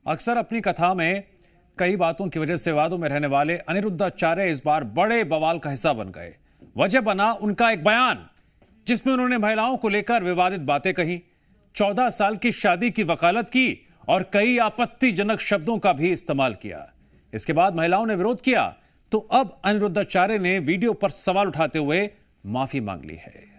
अक्सर अपनी कथा में कई बातों की वजह से विवादों में रहने वाले अनिरुद्धाचार्य इस बार बड़े बवाल का हिस्सा बन गए। वजह बना उनका एक बयान जिसमें उन्होंने महिलाओं को लेकर विवादित बातें कही, 14 साल की शादी की वकालत की और कई आपत्तिजनक शब्दों का भी इस्तेमाल किया। इसके बाद महिलाओं ने विरोध किया तो अब अनिरुद्धाचार्य ने वीडियो पर सवाल उठाते हुए माफी मांग ली है।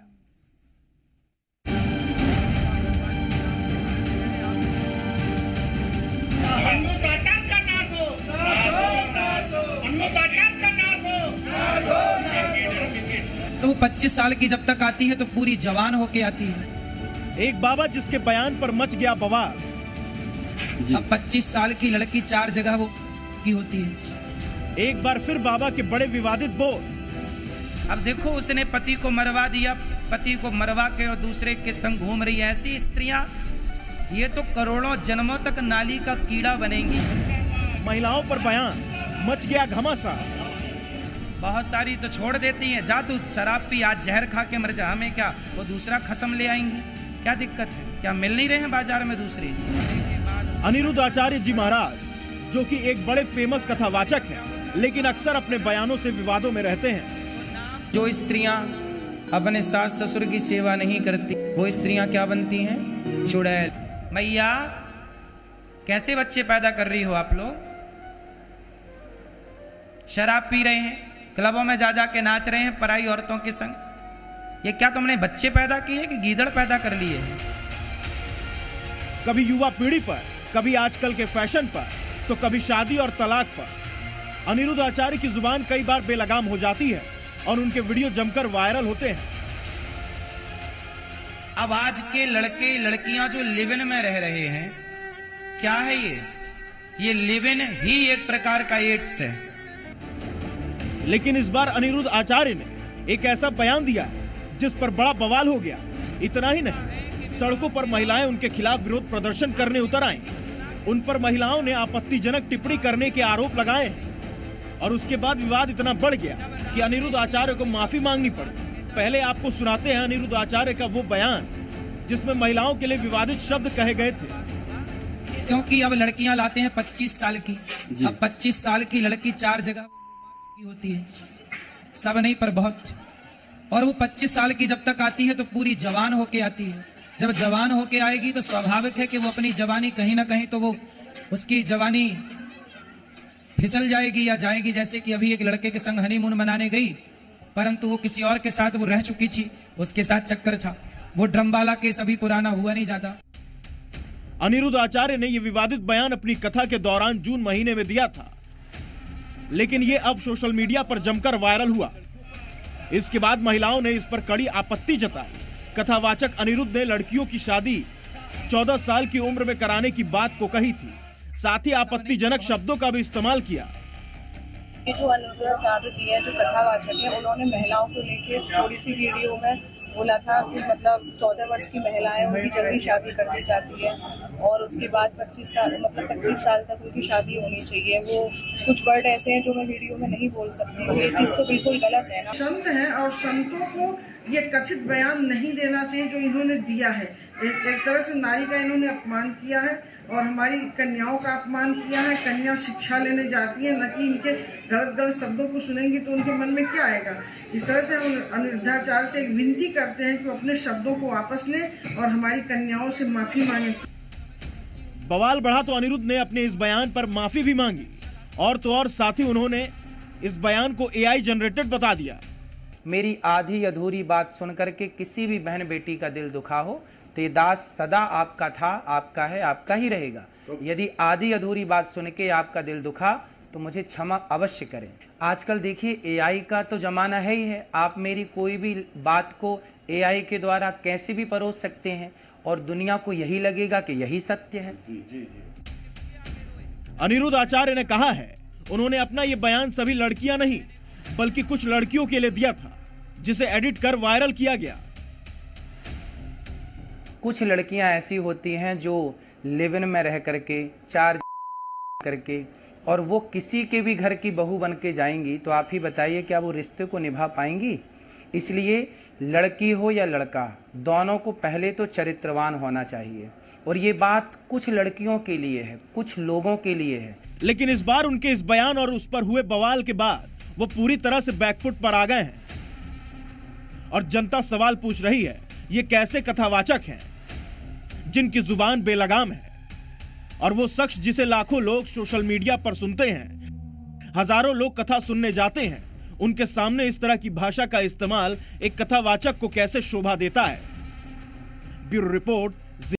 तो 25 साल की जब तक आती है तो पूरी जवान होके आती है। एक बाबा जिसके बयान पर मच गया बवाल। अब 25 साल की लड़की 4 जगह वो की होती है। एक बार फिर बाबा के बड़े विवादित बोल। अब देखो उसने पति को मरवा दिया, पति को मरवा के और दूसरे के संग घूम रही है। ऐसी स्त्रियां ये तो करोड़ों जन्मों तक नाली का कीड़ा बनेंगी। महिलाओं पर बयान, मच गया घमासान। बहुत सारी तो छोड़ देती हैं, जा तू शराब पी, आज जहर खा के मर जा, हमें क्या वो दूसरा खसम ले आएंगी, क्या दिक्कत है? क्या मिल नहीं रहे हैं बाजार में दूसरे? अनिरुद्धाचार्य जी महाराज जो कि एक बड़े फेमस कथावाचक हैं, लेकिन अक्सर अपने बयानों से विवादों में रहते हैं। जो स्त्रियां अपने सास ससुर की सेवा नहीं करती वो स्त्रियां क्या बनती हैं? चुड़ैल। मैया कैसे बच्चे पैदा कर रही हो आप लोग? शराब पी रहे हैं, क्लबों में जा जा के नाच रहे हैं पराई औरतों के संग। ये क्या तुमने बच्चे पैदा किए हैं कि गीदड़ पैदा कर लिए हैं? कभी युवा पीढ़ी पर, कभी आजकल के फैशन पर, तो कभी शादी और तलाक पर अनिरुद्धाचार्य की जुबान कई बार बेलगाम हो जाती है और उनके वीडियो जमकर वायरल होते हैं। अब आज के लड़के लड़कियां जो लिव इन में रह रहे हैं, क्या है ये लिव इन ही एक प्रकार का एड्स है। लेकिन इस बार अनिरुद्धाचार्य ने एक ऐसा बयान दिया है जिस पर बड़ा बवाल हो गया। इतना ही नहीं, सड़कों पर महिलाएं उनके खिलाफ विरोध प्रदर्शन करने उतर आईं। उन पर महिलाओं ने आपत्तिजनक टिप्पणी करने के आरोप लगाए हैं और उसके बाद विवाद इतना बढ़ गया कि अनिरुद्धाचार्य को माफी मांगनी पड़ी। पहले आपको सुनाते हैं अनिरुद्धाचार्य का वो बयान जिसमें महिलाओं के लिए विवादित शब्द कहे गए थे। क्योंकि अब लड़कियां लाते हैं 25 साल की, अब 25 साल की लड़की 4 जगह की होती है, सब नहीं पर बहुत। और वो 25 साल की जब तक आती है तो पूरी जवान होके आती है। जब जवान होके आएगी तो स्वाभाविक है कि वो अपनी जवानी कहीं ना कहीं तो वो उसकी जवानी फिसल जाएगी या जाएगी। जैसे कि अभी एक लड़के के संग हनीमून मनाने गई, परंतु वो किसी और के साथ वो रह चुकी थी, उसके साथ चक्कर था। वो ड्रमवाला केस अभी पुराना हुआ नहीं ज्यादा। अनिरुद्धाचार्य ने ये विवादित बयान अपनी कथा के दौरान जून महीने में दिया था, लेकिन ये अब सोशल मीडिया पर जमकर वायरल हुआ। इसके बाद महिलाओं ने इस पर कड़ी आपत्ति जताई। कथावाचक अनिरुद्ध ने लड़कियों की शादी 14 साल की उम्र में कराने की बात को कही थी, साथ ही आपत्तिजनक शब्दों का भी इस्तेमाल किया। ये जो अनिरुद्धाचार्य जी हैं, जो कथावाचक हैं, उन्होंने महिलाओं को लेकर थोड़ी सी वीडियो में बोला था कि मतलब 14 वर्ष की महिलाएं उनकी जल्दी शादी कर दी जाती है और उसके बाद 25 साल तक उनकी शादी होनी चाहिए। वो कुछ वर्ड ऐसे हैं जो मैं वीडियो में नहीं बोल सकती हूँ। ये चीज़ तो बिल्कुल गलत है ना। संत हैं और संतों को ये कथित बयान नहीं देना चाहिए जो इन्होंने दिया है। एक तरह से नारी का इन्होंने अपमान किया है और हमारी कन्याओं का अपमान किया है। कन्या शिक्षा लेने जाती है, न कि इनके गलत गलत शब्दों को सुनेंगी तो उनके मन में क्या आएगा। इस तरह से हम अनिरुद्धाचार्य से एक विनती करते हैं कि वो अपने शब्दों को वापस लें और हमारी कन्याओं से माफी मांगे। बवाल बढ़ा तो अनिरुद्ध ने अपने इस बयान पर माफी भी मांगी और तो और साथ ही उन्होंने इस बयान को AI जनरेटेड बता दिया। मेरी आधी अधूरी बात सुनकर के किसी भी बहन बेटी का दिल दुखा हो तो ये दास सदा आपका था, आपका है, आपका ही रहेगा। यदि आधी अधूरी बात सुन के आपका दिल दुखा तो मुझे क्षमा अवश्य करें। आजकल देखिए AI का तो जमाना है ही है। आप मेरी कोई भी बात को AI के द्वारा कैसे भी परोस सकते हैं और दुनिया को यही लगेगा कि यही सत्य है। अनिरुद्धाचार्य ने कहा है उन्होंने अपना ये बयान सभी लड़कियां नहीं बल्कि कुछ लड़कियों के लिए दिया था, जिसे एडिट कर वायरल किया गया। कुछ लड़कियां ऐसी होती हैं जो लिव इन में रह करके 4 करके और वो किसी के भी घर की बहू बन के जाएंगी, तो आप ही बताइए क्या वो रिश्ते को निभा पाएंगी? इसलिए लड़की हो या लड़का, दोनों को पहले तो चरित्रवान होना चाहिए। और ये बात कुछ लड़कियों के लिए है, कुछ लोगों के लिए है। लेकिन इस बार उनके इस बयान और उस पर हुए बवाल के बाद वो पूरी तरह से बैकफुट पर आ गए हैं और जनता सवाल पूछ रही है, ये कैसे कथावाचक हैं जिनकी जुबान बेलगाम है, और वो शख्स जिसे लाखों लोग सोशल मीडिया पर सुनते हैं, हजारों लोग कथा सुनने जाते हैं, उनके सामने इस तरह की भाषा का इस्तेमाल एक कथावाचक को कैसे शोभा देता है। Bureau report,